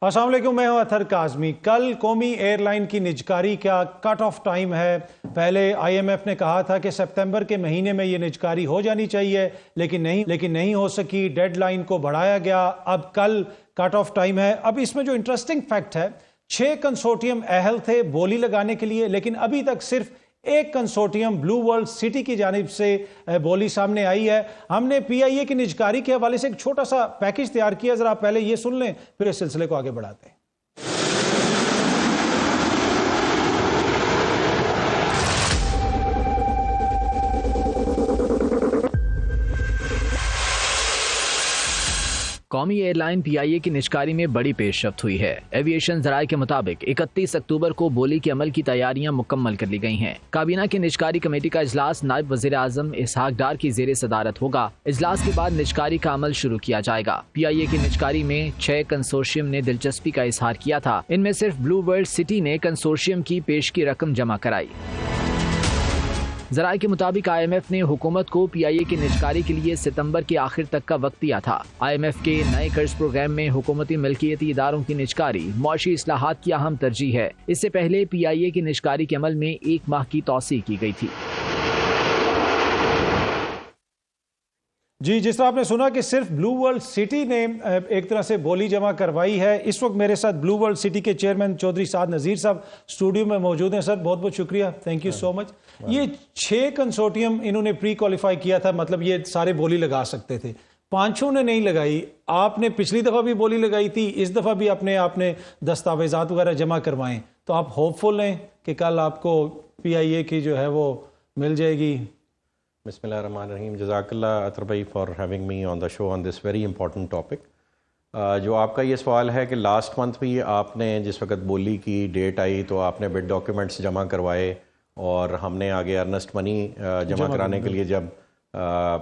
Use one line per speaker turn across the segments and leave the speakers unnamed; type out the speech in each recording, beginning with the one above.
السلام علیکم، میں ہوں اطہر کاظمی۔ کل قومی ایئر لائن کی نجکاری کا کٹ آف ٹائم ہے۔ پہلے آئی ایم ایف نے کہا تھا کہ سپتمبر کے مہینے میں یہ نجکاری ہو جانی چاہیے، لیکن نہیں ہو سکی، ڈیڈ لائن کو بڑھایا گیا، اب کل کٹ آف ٹائم ہے۔ اب اس میں جو انٹرسٹنگ فیکٹ ہے، 6 کنسورٹیم اہل تھے بولی لگانے کے لیے، لیکن ابھی تک صرف ایک کنسورٹیم بلو ورلڈ سٹی کی جانب سے بولی سامنے آئی ہے۔ ہم نے پی آئی اے کی نجکاری کے حوالے سے ایک چھوٹا سا پیکج تیار کیا، ذرا پہلے یہ سن لیں پھر اس سلسلے کو آگے بڑھاتے ہیں۔
قومی ایئر لائن پی آئی اے کی نجکاری میں بڑی پیش رفت ہوئی ہے۔ ایویشن ذرائع کے مطابق 31 اکتوبر کو بولی کے عمل کی تیاریاں مکمل کر لی گئی ہیں۔ کابینہ کی نجکاری کمیٹی کا اجلاس نائب وزیر اعظم اسحاق ڈار کی زیر صدارت ہوگا۔ اجلاس کے بعد نجکاری کا عمل شروع کیا جائے گا۔ پی آئی اے کی نجکاری میں 6 کنسورشیم نے دلچسپی کا اظہار کیا تھا۔ ان میں صرف بلو ورلڈ سٹی نے کنسورشیم کی پیش کی رقم جمع کرائی۔ ذرائع کے مطابق آئی ایم ایف نے حکومت کو پی آئی اے کی نجکاری کے لیے ستمبر کے آخر تک کا وقت دیا تھا۔ آئی ایم ایف کے نئے قرض پروگرام میں حکومتی ملکیتی اداروں کی نجکاری معاشی اصلاحات کی اہم ترجیح ہے۔ اس سے پہلے پی آئی اے کی نجکاری کے عمل میں 1 ماہ کی توسیع کی گئی تھی۔
جی، جس طرح آپ نے سنا کہ صرف بلو ورلڈ سٹی نے ایک طرح سے بولی جمع کروائی ہے۔ اس وقت میرے ساتھ بلو ورلڈ سٹی کے چیئرمین چودھری سعد نذیر صاحب اسٹوڈیو میں موجود ہیں۔ سر بہت بہت شکریہ، تھینک یو سو مچ۔ یہ 6 کنسورٹیم انہوں نے پری کوالیفائی کیا تھا، مطلب یہ سارے بولی لگا سکتے تھے، 5 نے نہیں لگائی۔ آپ نے پچھلی دفعہ بھی بولی لگائی تھی، اس دفعہ بھی آپ نے دستاویزات وغیرہ جمع کروائیں، تو آپ ہوپ فل ہیں کہ کل آپ کو پی آئی اے کی جو ہے وہ مل جائے گی؟
بسم اللہ الرحمن الرحیم۔ جزاک اللہ اطہر بھائی for having me on the show on this very important topic. جو آپ کا یہ سوال ہے کہ لاسٹ منتھ بھی آپ نے جس وقت بولی کی ڈیٹ آئی تو آپ نے بڈ ڈاکیومنٹس جمع کروائے، اور ہم نے آگے ارنسٹ منی جمع کرانے کے لیے جب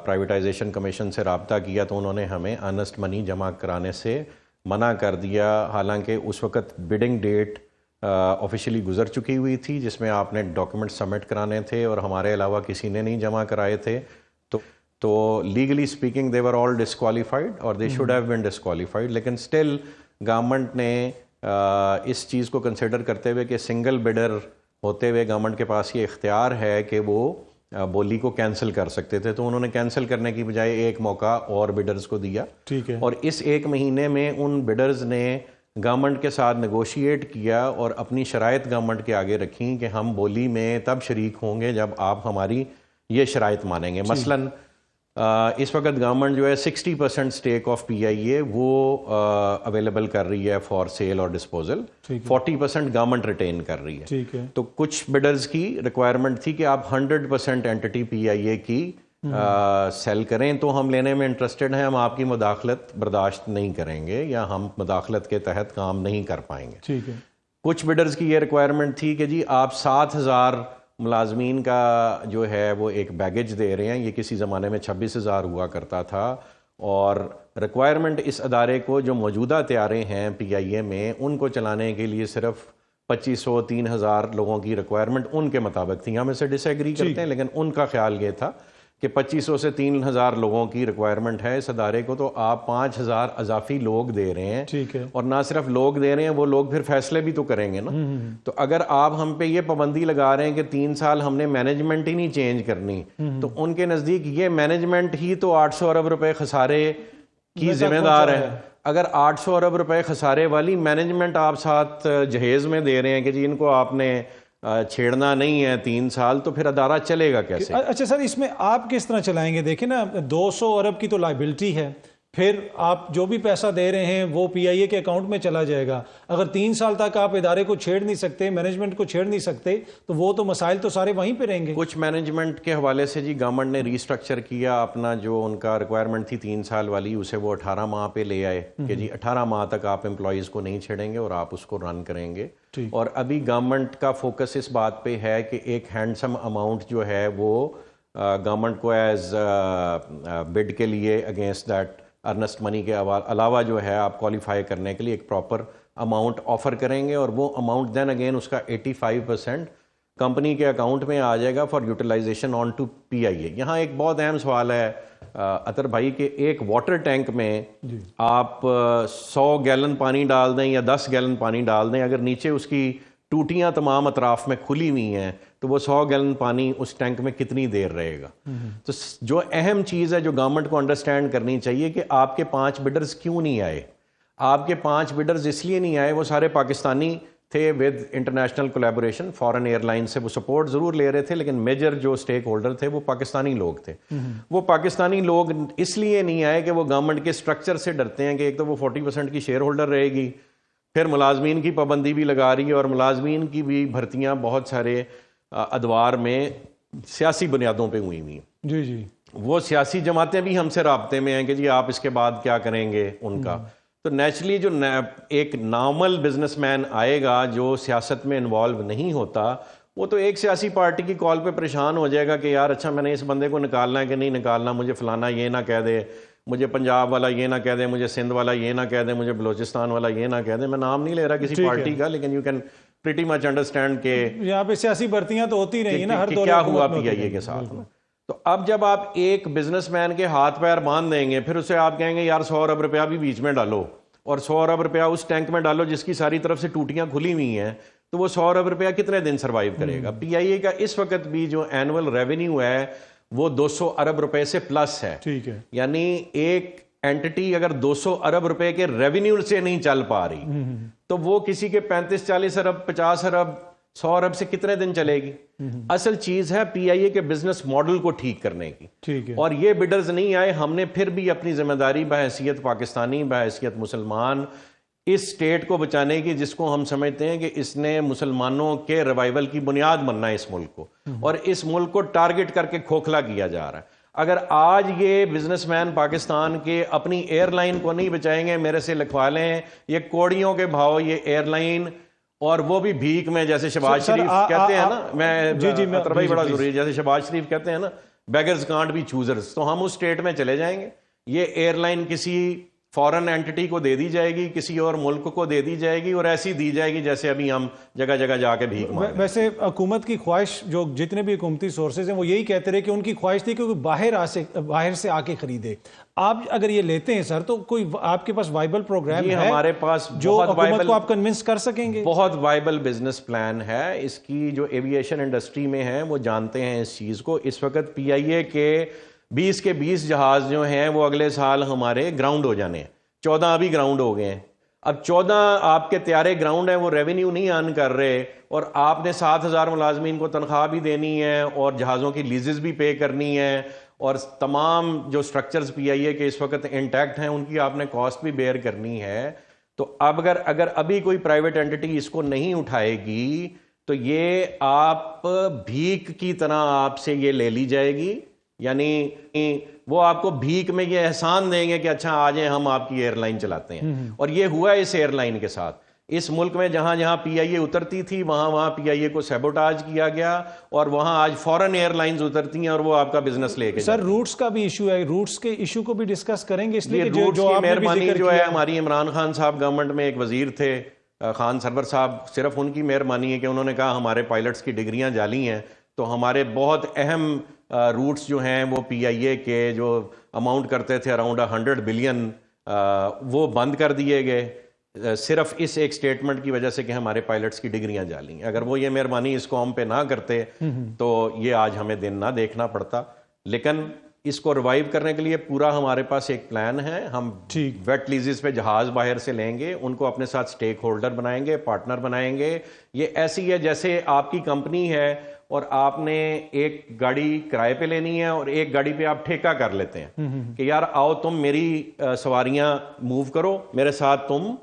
پرائیویٹائزیشن کمیشن سے رابطہ کیا تو انہوں نے ہمیں ارنسٹ منی جمع کرانے سے منع کر دیا، حالانکہ اس وقت بڈنگ ڈیٹ آفیشلی گزر چکی ہوئی تھی جس میں آپ نے ڈاکیومنٹ سبمٹ کرانے تھے، اور ہمارے علاوہ کسی نے نہیں جمع کرائے تھے، تو legally speaking they were all disqualified, اور they should have been disqualified, لیکن اسٹل گورنمنٹ نے اس چیز کو کنسیڈر کرتے ہوئے کہ سنگل بڈر ہوتے ہوئے گورنمنٹ کے پاس یہ اختیار ہے کہ وہ بولی کو کینسل کر سکتے تھے، تو انہوں نے کینسل کرنے کی بجائے ایک موقع اور بڈرز کو دیا۔
ٹھیک ہے۔
اور اس 1 مہینے میں ان بڈرز نے گورنمنٹ کے ساتھ نیگوشیٹ کیا اور اپنی شرائط گورنمنٹ کے آگے رکھیں کہ ہم بولی میں تب شریک ہوں گے جب آپ ہماری یہ شرائط مانیں گے۔ مثلاً اس وقت گورنمنٹ جو ہے 60% اسٹیک آف پی آئی اے وہ اویلیبل کر رہی ہے فار سیل اور ڈسپوزل، 40% گورنمنٹ ریٹین کر رہی ہے۔ تو کچھ بڈرز کی ریکوائرمنٹ تھی کہ آپ 100% اینٹی پی آئی اے کی سیل کریں، تو ہم لینے میں انٹرسٹڈ ہیں، ہم آپ کی مداخلت برداشت نہیں کریں گے یا ہم مداخلت کے تحت کام نہیں کر پائیں گے۔
ٹھیک ہے۔
کچھ بڈرز کی یہ ریکوائرمنٹ تھی کہ جی آپ 7,000 ملازمین کا جو ہے وہ ایک بیگیج دے رہے ہیں، یہ کسی زمانے میں 26,000 ہوا کرتا تھا، اور ریکوائرمنٹ اس ادارے کو جو موجودہ تیارے ہیں پی آئی اے میں ان کو چلانے کے لیے صرف 2,500-3,000 لوگوں کی ریکوائرمنٹ ان کے مطابق تھی۔ ہم اس سے ڈس ایگری کرتے ہیں، لیکن ان کا خیال یہ تھا کہ 2,500 سے 3,000 لوگوں کی ریکوائرمنٹ ہے اس ادارے کو، تو آپ 5,000 اضافی لوگ دے رہے ہیں۔
ٹھیک ہے۔
اور نہ صرف لوگ دے رہے ہیں، وہ لوگ پھر فیصلے بھی تو کریں گے نا۔ تو اگر آپ ہم پہ یہ پابندی لگا رہے ہیں کہ 3 سال ہم نے مینجمنٹ ہی نہیں چینج کرنی، تو ان کے نزدیک یہ مینجمنٹ ہی تو 800 ارب روپے خسارے کی ذمہ دار ہے۔ اگر 800 ارب روپے خسارے والی مینجمنٹ آپ ساتھ جہیز میں دے رہے ہیں کہ جی ان کو آپ نے چھیڑنا نہیں ہے 3 سال، تو پھر ادارہ چلے گا کیسے؟
اچھا سر، اس میں آپ کس طرح چلائیں گے؟ دیکھیں نا، 200 ارب کی تو لائبلٹی ہے، پھر آپ جو بھی پیسہ دے رہے ہیں وہ پی آئی اے کے اکاؤنٹ میں چلا جائے گا۔ اگر 3 سال تک آپ ادارے کو چھیڑ نہیں سکتے، مینجمنٹ کو چھیڑ نہیں سکتے، تو وہ تو مسائل تو سارے وہیں پہ رہیں گے۔
کچھ مینجمنٹ کے حوالے سے جی گورنمنٹ نے ری اسٹرکچر کیا اپنا، جو ان کا ریکوائرمنٹ تھی 3 سال والی، اسے وہ 18 ماہ پہ لے آئے کہ جی 18 ماہ تک آپ امپلائیز کو نہیں چھیڑیں گے اور آپ اس کو رن کریں گے۔ اور ابھی گورنمنٹ کا فوکس اس بات پہ ہے کہ ایک ہینڈسم اماؤنٹ جو ہے وہ گورنمنٹ کو ایز بڈ کے لیے اگینسٹ دیٹ ارنسٹ منی کے علاوہ جو ہے آپ کوالیفائی کرنے کے لیے ایک پراپر اماؤنٹ آفر کریں گے، اور وہ اماؤنٹ دین اگین اس کا 85% کمپنی کے اکاؤنٹ میں آ جائے گا فار یوٹیلائزیشن آن ٹو پی آئی اے۔ یہاں ایک بہت اہم سوال ہے اطہر بھائی کہ ایک واٹر ٹینک میں آپ 100 گیلن پانی ڈال دیں یا 10 گیلن پانی ڈال دیں, اگر نیچے اس کی ٹوٹیاں تمام اطراف میں کھلی ہوئی ہیں تو وہ 100 گیلن پانی اس ٹینک میں کتنی دیر رہے گا. تو جو اہم چیز ہے جو گورنمنٹ کو انڈرسٹینڈ کرنی چاہیے کہ آپ کے 5 بڈرز کیوں نہیں آئے. آپ کے 5 بڈرز اس لیے نہیں آئے, وہ سارے پاکستانی تھے with international collaboration, foreign airline سے وہ سپورٹ ضرور لے رہے تھے, لیکن میجر جو اسٹیک ہولڈر تھے وہ پاکستانی لوگ تھے. وہ پاکستانی لوگ اس لیے نہیں آئے کہ وہ گورنمنٹ کے سٹرکچر سے ڈرتے ہیں کہ ایک تو وہ 40% کی شیئر ہولڈر رہے گی, پھر ملازمین کی پابندی بھی لگا رہی ہے, اور ملازمین کی بھی بھرتیاں بہت سارے ادوار میں سیاسی بنیادوں پہ ہوئی ہوئی ہیں.
جی
وہ سیاسی جماعتیں بھی ہم سے رابطے میں ہیں کہ جی آپ اس کے بعد کیا کریں گے ان کا. تو نیچرلی جو ایک نارمل بزنس مین آئے گا جو سیاست میں انوالو نہیں ہوتا, وہ تو ایک سیاسی پارٹی کی کال پہ پریشان ہو جائے گا کہ یار اچھا میں نے اس بندے کو نکالنا ہے کہ نہیں نکالنا, مجھے فلانا یہ نہ کہہ دے, مجھے پنجاب والا یہ نہ کہہ دے, مجھے سندھ والا یہ نہ کہہ دے, مجھے بلوچستان والا یہ نہ کہہ دے. میں نام نہیں لے رہا کسی پارٹی کا, لیکن you can pretty much understand کہ
یہاں پہ سیاسی بھرتیاں تو ہوتی رہی ہیں نا ہر دور
کیا ہوا پی آئی اے کے ساتھ. تو اب جب آپ ایک بزنس مین کے ہاتھ پیر باندھ دیں گے, پھر اسے آپ کہیں گے یار 100 ارب روپیہ بھی بیچ میں ڈالو, اور 100 ارب روپیہ اس ٹینک میں ڈالو جس کی ساری طرف سے ٹوٹیاں کھلی ہوئی ہیں, تو وہ 100 ارب روپیہ کتنے دن سروائیو کرے گا. پی آئی اے کا اس وقت بھی جو اینول ریونیو ہے وہ 200 ارب روپے سے پلس ہے.
ٹھیک ہے,
یعنی ایک اینٹی اگر 200 ارب روپے کے ریونیو سے نہیں چل پا رہی تو وہ کسی کے 35-40 ارب 50 ارب 100 ارب سے کتنے دن چلے گی. اصل چیز ہے پی آئی اے کے بزنس ماڈل کو ٹھیک کرنے کی.
ٹھیک ہے,
اور یہ بڈرز نہیں آئے, ہم نے پھر بھی اپنی ذمہ داری بحیثیت پاکستانی, بحیثیت مسلمان, اس سٹیٹ کو بچانے کی جس کو ہم سمجھتے ہیں کہ اس نے مسلمانوں کے ریوائول کی بنیاد بننا ہے اس ملک کو, اور اس ملک کو ٹارگٹ کر کے کھوکھلا کیا جا رہا ہے. اگر آج یہ بزنس مین پاکستان کے اپنی ایئر لائن کو نہیں بچائیں گے, میرے سے لکھوا لیں یہ کوڑیوں کے بھاؤ یہ ایئر لائن, اور وہ بھی بھیک میں, جیسے شہباز شریف کہتے ہیں نا, میں اطہر بھائی بڑا ضروری ہے, جیسے شہباز شریف کہتے ہیں نا بیگرز کانٹ بی چوزرز, تو ہم اس اسٹیٹ میں چلے جائیں گے. یہ ایئر لائن کسی فورن اینٹی کو دے دی جائے گی, کسی اور ملک کو دے دی جائے گی, اور ایسی دی جائے گی جیسے ابھی ہم جگہ جگہ جا کے بھیک مانگیں.
ویسے حکومت کی خواہش, جو جتنے بھی حکومتی سورسز ہیں وہ یہی کہتے رہے کہ ان کی خواہش تھی کہ کوئی باہر سے آ کے خریدے. آپ اگر یہ لیتے ہیں سر, تو کوئی آپ کے پاس وائبل پروگرام ہے
ہمارے پاس
جو حکومت کو آپ کنونس کر سکیں گے؟
بہت وائبل بزنس پلان ہے. اس کی جو ایوییشن انڈسٹری میں ہیں وہ جانتے ہیں اس چیز کو. اس وقت پی آئی اے کے 20 کے 20 جہاز جو ہیں وہ اگلے سال ہمارے گراؤنڈ ہو جانے ہیں. 14 ابھی گراؤنڈ ہو گئے ہیں. اب 14 آپ کے تیارے گراؤنڈ ہیں, وہ ریونیو نہیں ارن کر رہے, اور آپ نے 7,000 ملازمین کو تنخواہ بھی دینی ہے, اور جہازوں کی لیزز بھی پے کرنی ہے, اور تمام جو سٹرکچرز پی آئی اے کے اس وقت انٹیکٹ ہیں ان کی آپ نے کاسٹ بھی بیئر کرنی ہے. تو اب اگر ابھی کوئی پرائیویٹ اینٹی اس کو نہیں اٹھائے گی تو یہ آپ بھیک کی طرح آپ سے یہ لے لی جائے گی. یعنی وہ آپ کو بھیک میں یہ احسان دیں گے کہ اچھا آ جائیں ہم آپ کی ایئر لائن چلاتے ہیں. اور یہ ہوا اس ایئر لائن کے ساتھ. اس ملک میں جہاں جہاں پی آئی اے اترتی تھی وہاں پی آئی اے کو سیبوٹاج کیا گیا, اور وہاں آج فورن ایئر لائنز اترتی ہیں اور وہ آپ کا بزنس لے کے.
سر روٹس کا بھی ایشو ہے, روٹس کے ایشو کو بھی ڈسکس کریں گے, اس لیے
روٹس کی مہربانی جو ہے ہماری عمران خان صاحب گورنمنٹ میں ایک وزیر تھے خان سرور صاحب, صرف ان کی مہربانی ہے کہ انہوں نے کہا ہمارے پائلٹس کی ڈگریاں جعلی ہیں, تو ہمارے بہت اہم روٹس جو ہیں وہ پی آئی اے کے جو اماؤنٹ کرتے تھے اراؤنڈ 100 بلین وہ بند کر دیے گئے, صرف اس ایک سٹیٹمنٹ کی وجہ سے کہ ہمارے پائلٹس کی ڈگریاں جعلی ہیں. اگر وہ یہ مہربانی اس قوم پہ نہ کرتے تو یہ آج ہمیں دن نہ دیکھنا پڑتا. لیکن اس کو ریوائیو کرنے کے لیے پورا ہمارے پاس ایک پلان ہے. ہم ویٹ لیزز پہ جہاز باہر سے لیں گے, ان کو اپنے ساتھ سٹیک ہولڈر بنائیں گے, پارٹنر بنائیں گے. یہ ایسی ہے جیسے آپ کی کمپنی ہے اور آپ نے ایک گاڑی کرائے پہ لینی ہے اور ایک گاڑی پہ آپ ٹھیکہ کر لیتے ہیں کہ یار آؤ تم میری سواریاں موو کرو, میرے ساتھ تم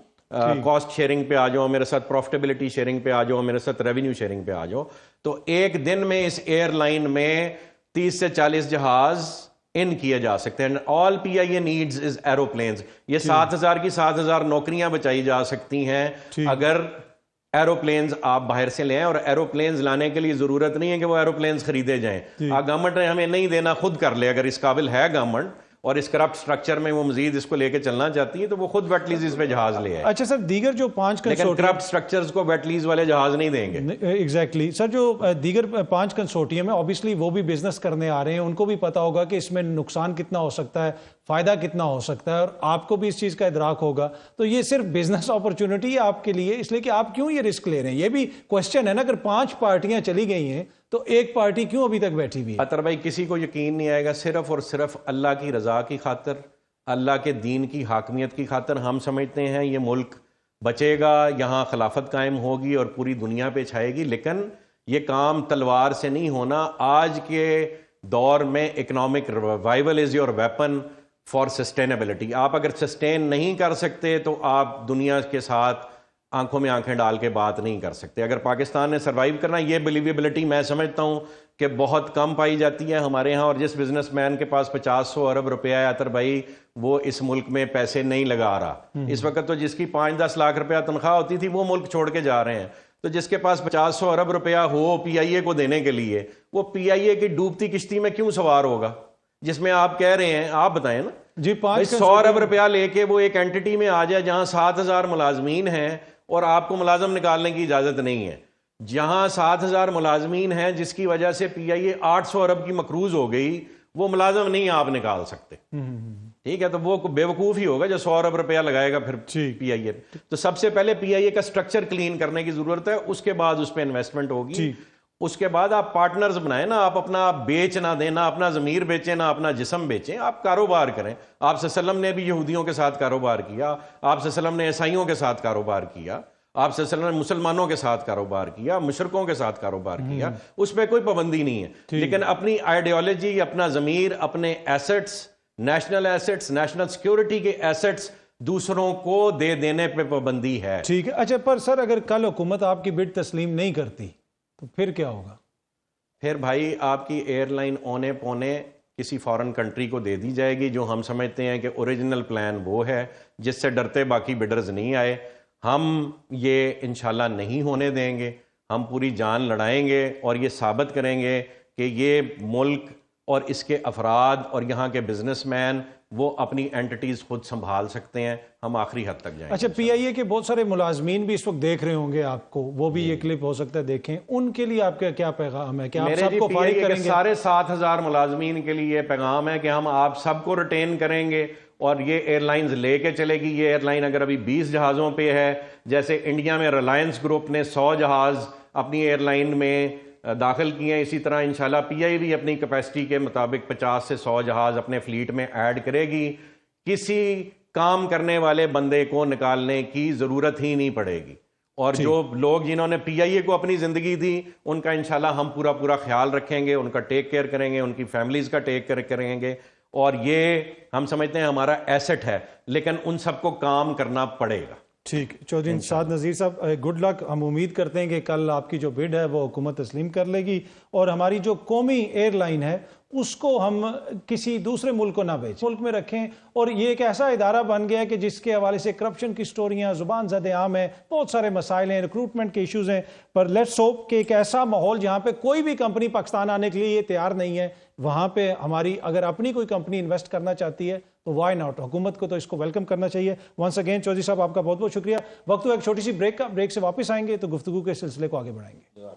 کاسٹ شیئرنگ پہ آ جاؤ, میرے ساتھ پروفٹیبلٹی شیئرنگ پہ آ جاؤ, میرے ساتھ ریونیو شیئرنگ پہ آ جاؤ. تو ایک دن میں اس ایئر لائن میں 30 سے 40 جہاز ان کیے جا سکتے ہیں. آل پی آئی اے نیڈز از ایروپلینز. یہ 7,000 کی 7,000 نوکریاں بچائی جا سکتی ہیں اگر ایروپلینز آپ باہر سے لیں. اور ایروپلینز لانے کے لیے ضرورت نہیں ہے کہ وہ ایروپلینز خریدے جائیں. گورنمنٹ نے ہمیں نہیں دینا, خود کر لے اگر اس قابل ہے گورنمنٹ. اور اس کرپٹ سٹرکچر میں وہ مزید اس کو لے کے چلنا چاہتی ہیں تو وہ خود ویٹ لیز پہ جہاز لے آئے.
اچھا سر، دیگر جو 5
لیکن کرپٹ سٹرکچرز کو ویٹ لیز والے جہاز نہیں دیں گے.
ایگزیکٹلی سر، جو دیگر 5 کنسورٹیم ہیں اوبیسلی وہ بھی بزنس کرنے آ رہے ہیں، ان کو بھی پتا ہوگا کہ اس میں نقصان کتنا ہو سکتا ہے، فائدہ کتنا ہو سکتا ہے، اور آپ کو بھی اس چیز کا ادراک ہوگا. تو یہ صرف بزنس اپرچونٹی ہے آپ کے لیے، اس لیے کہ آپ کیوں یہ رسک لے رہے ہیں؟ یہ بھی کوشچن ہے نا. اگر 5 پارٹیاں چلی گئی ہیں تو ایک پارٹی کیوں ابھی تک بیٹھی ہوئی ہے؟
اطہر بھائی، کسی کو یقین نہیں آئے گا. صرف اور صرف اللہ کی رضا کی خاطر، اللہ کے دین کی حاکمیت کی خاطر ہم سمجھتے ہیں یہ ملک بچے گا، یہاں خلافت قائم ہوگی اور پوری دنیا پہ چھائے گی. لیکن یہ کام تلوار سے نہیں ہونا. آج کے دور میں economic revival is your weapon for sustainability. آپ اگر سسٹین نہیں کر سکتے تو آپ دنیا کے ساتھ آنکھوں میں آنکھیں ڈال کے بات نہیں کر سکتے. اگر پاکستان نے سروائیو کرنا، یہ بلیویبلٹی میں سمجھتا ہوں کہ بہت کم پائی جاتی ہے ہمارے ہاں. اور جس بزنس مین کے پاس 50-100 ارب روپیہ ہے اطہر بھائی، وہ اس ملک میں پیسے نہیں لگا رہا. اس وقت تو جس کی 5-10 لاکھ روپیہ تنخواہ ہوتی تھی وہ ملک چھوڑ کے جا رہے ہیں. تو جس کے پاس 50-100 ارب روپیہ ہو پی آئی اے کو دینے کے لیے، وہ پی آئی اے کی ڈوبتی کشتی میں کیوں سوار ہوگا جس میں آپ کہہ رہے ہیں؟ آپ بتائیں نا
جی.
100 ارب روپیہ لے کے وہ ایک اینٹی میں آ جائے جہاں 7,000 ملازمین ہیں اور آپ کو ملازم نکالنے کی اجازت نہیں ہے. جہاں 7,000 ملازمین ہیں جس کی وجہ سے پی آئی اے 800 ارب کی مقروض ہو گئی، وہ ملازم نہیں آپ نکال سکتے. ٹھیک ہے، تو وہ بے وقوف ہی ہوگا جو 100 ارب روپیہ لگائے گا پھر پی آئی اے. تو سب سے پہلے پی آئی اے کا سٹرکچر کلین کرنے کی ضرورت ہے، اس کے بعد اس پہ انویسٹمنٹ ہوگی. اس کے بعد آپ پارٹنرز بنائیں نا. آپ اپنا بیچ نہ دیں، نہ اپنا ضمیر بیچیں، نہ اپنا جسم بیچیں. آپ کاروبار کریں. آپ صلی اللہ علیہ وسلم نے بھی یہودیوں کے ساتھ کاروبار کیا، آپ صلی اللہ علیہ وسلم نے عیسائیوں کے ساتھ کاروبار کیا، آپ صلی اللہ علیہ وسلم نے مسلمانوں کے ساتھ کاروبار کیا، مشرکوں کے ساتھ کاروبار کیا. اس پہ کوئی پابندی نہیں ہے. لیکن اپنی آئیڈیالوجی، اپنا ضمیر، اپنے assets, national assets, national security کے ایسٹس دوسروں کو دے دینے پہ پابندی ہے.
ٹھیک ہے. اچھا، پر سر اگر کل حکومت آپ کی بڈ تسلیم نہیں کرتی تو پھر کیا ہوگا؟
پھر بھائی آپ کی ایئر لائن اونے پونے کسی فارن کنٹری کو دے دی جائے گی، جو ہم سمجھتے ہیں کہ اوریجنل پلان وہ ہے جس سے ڈرتے باقی بڈرز نہیں آئے. ہم یہ انشاءاللہ نہیں ہونے دیں گے. ہم پوری جان لڑائیں گے اور یہ ثابت کریں گے کہ یہ ملک اور اس کے افراد اور یہاں کے بزنس مین وہ اپنی اینٹیز خود سنبھال سکتے ہیں. ہم آخری حد تک جائیں گے.
اچھا، پی آئی اے کے بہت سارے ملازمین بھی اس وقت دیکھ رہے ہوں گے آپ کو، وہ بھی یہ کلپ ہو سکتا ہے دیکھیں. ان کے لیے آپ کا کیا پیغام ہے؟ کہ آپ سب کو فارغ کریں گے؟
سارے 7,000 ملازمین کے لیے یہ پیغام ہے کہ ہم آپ سب کو ریٹین کریں گے اور یہ ایئر لائنز لے کے چلے گی. یہ ایئر لائن اگر ابھی 20 جہازوں پہ ہے، جیسے انڈیا میں ریلائنس گروپ نے 100 جہاز اپنی ایئر لائن میں داخل کیے ہیں، اسی طرح انشاءاللہ پی آئی بھی اپنی کیپیسٹی کے مطابق 50 سے 100 جہاز اپنے فلیٹ میں ایڈ کرے گی. کسی کام کرنے والے بندے کو نکالنے کی ضرورت ہی نہیں پڑے گی. اور جو لوگ جنہوں نے پی آئی اے کو اپنی زندگی دی، ان کا انشاءاللہ ہم پورا خیال رکھیں گے، ان کا ٹیک کیئر کریں گے، ان کی فیملیز کا ٹیک کیئر کریں گے. اور یہ ہم سمجھتے ہیں ہمارا ایسٹ ہے، لیکن ان سب کو کام کرنا پڑے گا.
ٹھیک. چودھری سعد نذیر صاحب، گڈ لک. ہم امید کرتے ہیں کہ کل آپ کی جو بڈ ہے وہ حکومت تسلیم کر لے گی اور ہماری جو قومی ایئر لائن ہے اس کو ہم کسی دوسرے ملک کو نہ بیچیں، ملک میں رکھیں. اور یہ ایک ایسا ادارہ بن گیا ہے کہ جس کے حوالے سے کرپشن کی سٹوریاں زبان زد عام ہیں، بہت سارے مسائل ہیں، ریکروٹمنٹ کے ایشوز ہیں. پر لیٹس ہوپ کہ ایک ایسا ماحول جہاں پہ کوئی بھی کمپنی پاکستان آنے کے لیے یہ تیار نہیں ہے، وہاں پہ ہماری اگر اپنی کوئی کمپنی انویسٹ کرنا چاہتی ہے تو وائی ناٹ. حکومت کو تو اس کو ویلکم کرنا چاہیے. ونس اگین چودھری صاحب آپ کا بہت بہت شکریہ. وقت ہوا ایک چھوٹی سی بریک کا. بریک سے واپس آئیں گے تو گفتگو کے سلسلے کو آگے بڑھائیں گے.